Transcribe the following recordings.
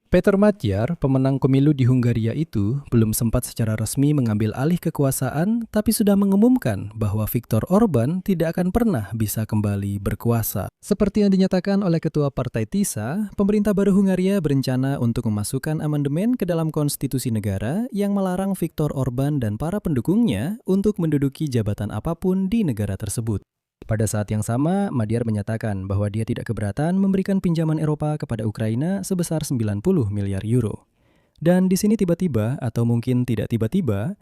Peter Matjar, pemenang pemilu di Hungaria itu, belum sempat secara resmi mengambil alih kekuasaan, tapi sudah mengumumkan bahwa Viktor Orban tidak akan pernah bisa kembali berkuasa. Seperti yang dinyatakan oleh Ketua Partai TISA, pemerintah baru Hungaria berencana untuk memasukkan amandemen ke dalam konstitusi negara yang melarang Viktor Orban dan para pendukungnya untuk menduduki jabatan apapun di negara tersebut. Pada saat yang sama, Madjar menyatakan bahwa dia tidak keberatan memberikan pinjaman Eropa kepada Ukraina sebesar 90 miliar euro. Dan di sini tiba-tiba, atau mungkin tidak tiba-tiba,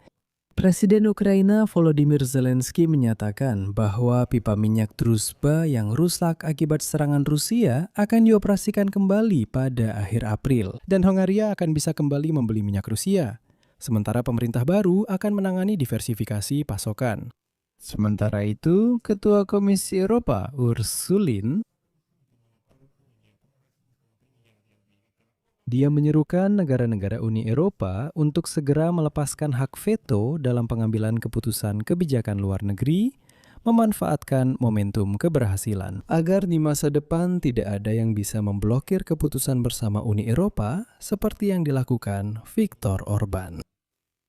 Presiden Ukraina Volodymyr Zelensky menyatakan bahwa pipa minyak Druzhba yang rusak akibat serangan Rusia akan dioperasikan kembali pada akhir April. Dan Hongaria akan bisa kembali membeli minyak Rusia. Sementara pemerintah baru akan menangani diversifikasi pasokan. Sementara itu, Ketua Komisi Eropa Ursulin dia menyerukan negara-negara Uni Eropa untuk segera melepaskan hak veto dalam pengambilan keputusan kebijakan luar negeri, memanfaatkan momentum keberhasilan agar di masa depan tidak ada yang bisa memblokir keputusan bersama Uni Eropa seperti yang dilakukan Viktor Orban.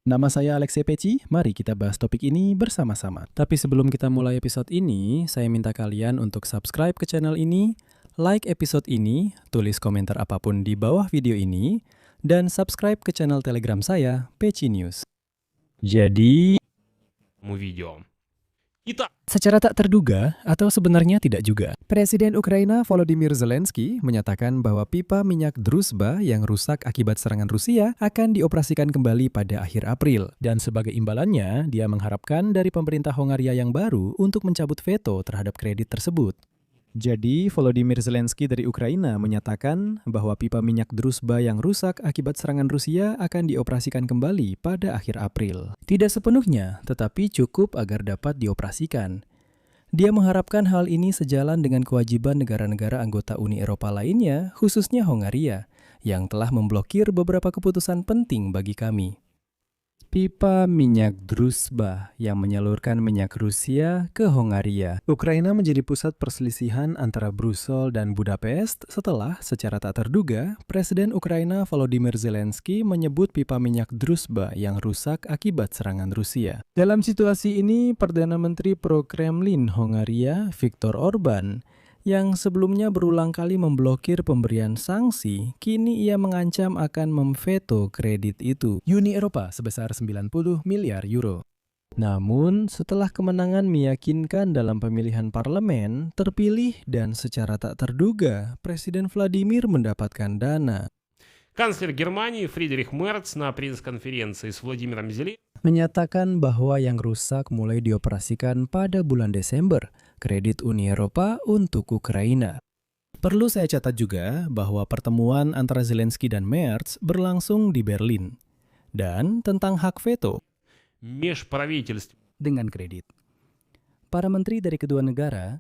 Nama saya Alexei Peci, mari kita bahas topik ini bersama-sama. Tapi sebelum kita mulai episode ini, saya minta kalian untuk subscribe ke channel ini, like episode ini, tulis komentar apapun di bawah video ini, dan subscribe ke channel Telegram saya, Peci News. Jadi, secara tak terduga, atau sebenarnya tidak juga, Presiden Ukraina Volodymyr Zelensky menyatakan bahwa pipa minyak Druzhba yang rusak akibat serangan Rusia akan dioperasikan kembali pada akhir April. Dan sebagai imbalannya, dia mengharapkan dari pemerintah Hongaria yang baru untuk mencabut veto terhadap kredit tersebut. Jadi, Volodymyr Zelensky dari Ukraina menyatakan bahwa pipa minyak Druzhba yang rusak akibat serangan Rusia akan dioperasikan kembali pada akhir April. Tidak sepenuhnya, tetapi cukup agar dapat dioperasikan. Dia mengharapkan hal ini sejalan dengan kewajiban negara-negara anggota Uni Eropa lainnya, khususnya Hongaria, yang telah memblokir beberapa keputusan penting bagi kami. Pipa minyak Druzhba yang menyalurkan minyak Rusia ke Hongaria. Ukraina menjadi pusat perselisihan antara Brussel dan Budapest setelah, secara tak terduga, Presiden Ukraina Volodymyr Zelensky menyebut pipa minyak Druzhba yang rusak akibat serangan Rusia. Dalam situasi ini, Perdana Menteri pro-Kremlin Hongaria, Viktor Orban, yang sebelumnya berulang kali memblokir pemberian sanksi, kini ia mengancam akan memveto kredit itu, Uni Eropa sebesar 90 miliar euro. Namun, setelah kemenangan meyakinkan dalam pemilihan parlemen, terpilih dan secara tak terduga, Presiden Vladimir mendapatkan dana. Канцлер Германии Фридрих Мерц на пресс-конференции с Владимиром Зеленским menyatakan bahwa yang rusak mulai dioperasikan pada bulan Desember, kredit Uni Eropa untuk Ukraina. Perlu saya catat juga bahwa pertemuan antara Zelensky dan Merz berlangsung di Berlin. Dan tentang hak veto межправительственных dengan kredit. Para menteri dari kedua negara,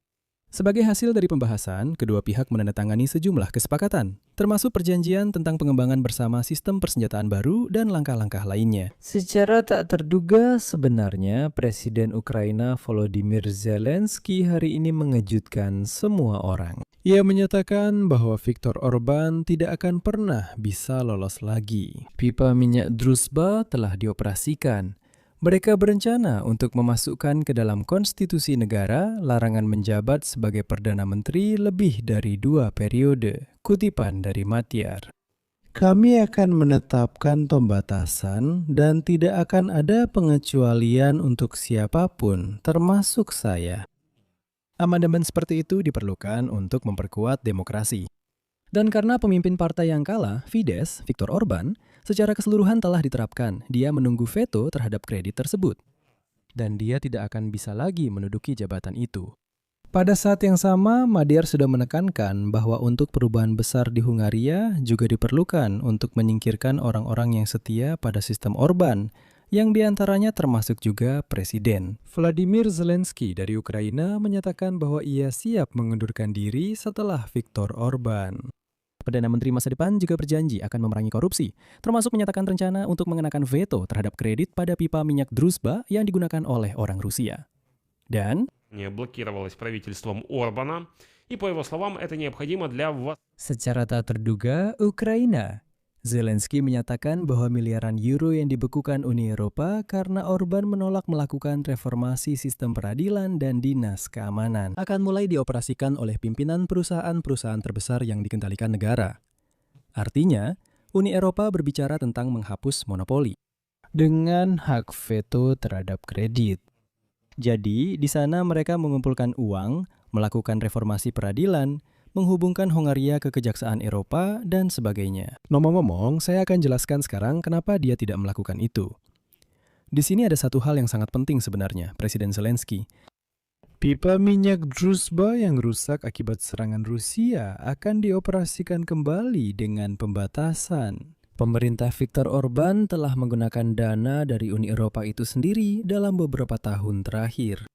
sebagai hasil dari pembahasan, kedua pihak menandatangani sejumlah kesepakatan, termasuk perjanjian tentang pengembangan bersama sistem persenjataan baru dan langkah-langkah lainnya. Secara tak terduga, sebenarnya Presiden Ukraina Volodymyr Zelensky hari ini mengejutkan semua orang. Ia menyatakan bahwa Viktor Orban tidak akan pernah bisa lolos lagi. Pipa minyak Druzhba telah dioperasikan. Mereka berencana untuk memasukkan ke dalam konstitusi negara larangan menjabat sebagai Perdana Menteri lebih dari 2 periode. Kutipan dari Matjar. Kami akan menetapkan pembatasan dan tidak akan ada pengecualian untuk siapapun, termasuk saya. Amandemen seperti itu diperlukan untuk memperkuat demokrasi. Dan karena pemimpin partai yang kalah, Fidesz, Viktor Orban, secara keseluruhan telah diterapkan, dia menunggu veto terhadap kredit tersebut. Dan dia tidak akan bisa lagi menduduki jabatan itu. Pada saat yang sama, Madjar sudah menekankan bahwa untuk perubahan besar di Hungaria juga diperlukan untuk menyingkirkan orang-orang yang setia pada sistem Orban, yang diantaranya termasuk juga Presiden. Vladimir Zelensky dari Ukraina menyatakan bahwa ia siap mengundurkan diri setelah Viktor Orban. Perdana Menteri masa depan juga berjanji akan memerangi korupsi, termasuk menyatakan rencana untuk mengenakan veto terhadap kredit pada pipa minyak Druzhba yang digunakan oleh orang Rusia. Dan блокировалось правительством Орбана, и, по его словам, это необходимо для secara tak terduga, Ukraina Zelensky menyatakan bahwa miliaran euro yang dibekukan Uni Eropa karena Orban menolak melakukan reformasi sistem peradilan dan dinas keamanan akan mulai dioperasikan oleh pimpinan perusahaan-perusahaan terbesar yang dikendalikan negara. Artinya, Uni Eropa berbicara tentang menghapus monopoli dengan hak veto terhadap kredit. Jadi, di sana mereka mengumpulkan uang, melakukan reformasi peradilan, menghubungkan Hongaria ke Kejaksaan Eropa, dan sebagainya. Ngomong-ngomong, saya akan jelaskan sekarang kenapa dia tidak melakukan itu. Di sini ada satu hal yang sangat penting sebenarnya, Presiden Zelensky. Pipa minyak Druzhba yang rusak akibat serangan Rusia akan dioperasikan kembali dengan pembatasan. Pemerintah Viktor Orban telah menggunakan dana dari Uni Eropa itu sendiri dalam beberapa tahun terakhir.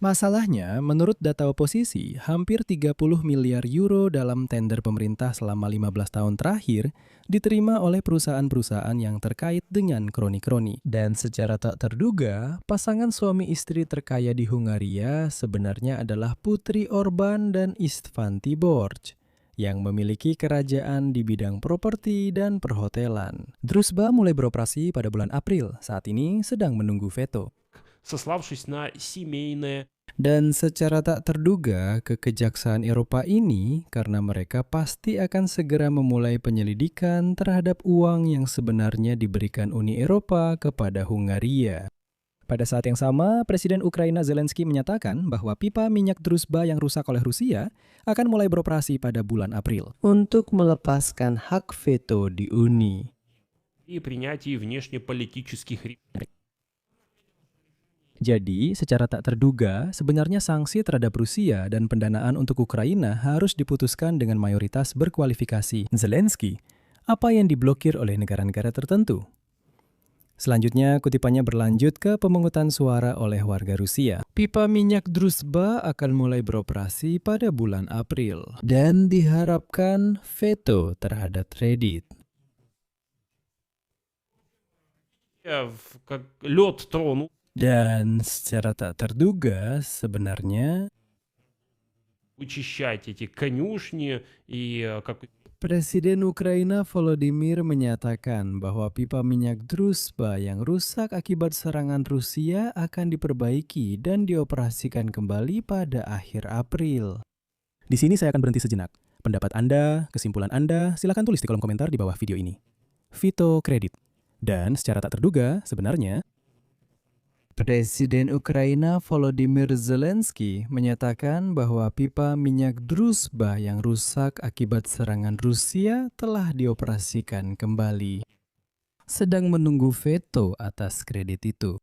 Masalahnya, menurut data oposisi, hampir 30 miliar euro dalam tender pemerintah selama 15 tahun terakhir diterima oleh perusahaan-perusahaan yang terkait dengan kroni-kroni. Dan secara tak terduga, pasangan suami istri terkaya di Hungaria sebenarnya adalah Putri Orban dan István Tibor, yang memiliki kerajaan di bidang properti dan perhotelan. Druzhba mulai beroperasi pada bulan April, saat ini sedang menunggu veto. сославшись на семейное. Dan secara tak terduga ke Kejaksaan Eropa ini karena mereka pasti akan segera memulai penyelidikan terhadap uang yang sebenarnya diberikan Uni Eropa kepada Hungaria. Pada saat yang sama, Presiden Ukraina Zelensky menyatakan bahwa pipa minyak Druzhba yang rusak oleh Rusia akan mulai beroperasi pada bulan April untuk melepaskan hak veto di Uni. И принятии внешнеполитических решений. Jadi, secara tak terduga, sebenarnya sanksi terhadap Rusia dan pendanaan untuk Ukraina harus diputuskan dengan mayoritas berkualifikasi. Zelensky, apa yang diblokir oleh negara-negara tertentu? Selanjutnya, kutipannya berlanjut ke pemungutan suara oleh warga Rusia. Pipa minyak Druzhba akan mulai beroperasi pada bulan April dan diharapkan veto terhadap kredit. Как лед тронул. Dan secara tak terduga, sebenarnya Вычищать эти конюшни и как Presiden Ukraina Volodymyr menyatakan bahwa pipa minyak Druzhba yang rusak akibat serangan Rusia akan diperbaiki dan dioperasikan kembali pada akhir April. Di sini saya akan berhenti sejenak. Pendapat Anda, kesimpulan Anda, silakan tulis di kolom komentar di bawah video ini. Veto kredit. Dan secara tak terduga, sebenarnya Presiden Ukraina Volodymyr Zelensky menyatakan bahwa pipa minyak Druzhba yang rusak akibat serangan Rusia telah dioperasikan kembali. Sedang menunggu veto atas kredit itu.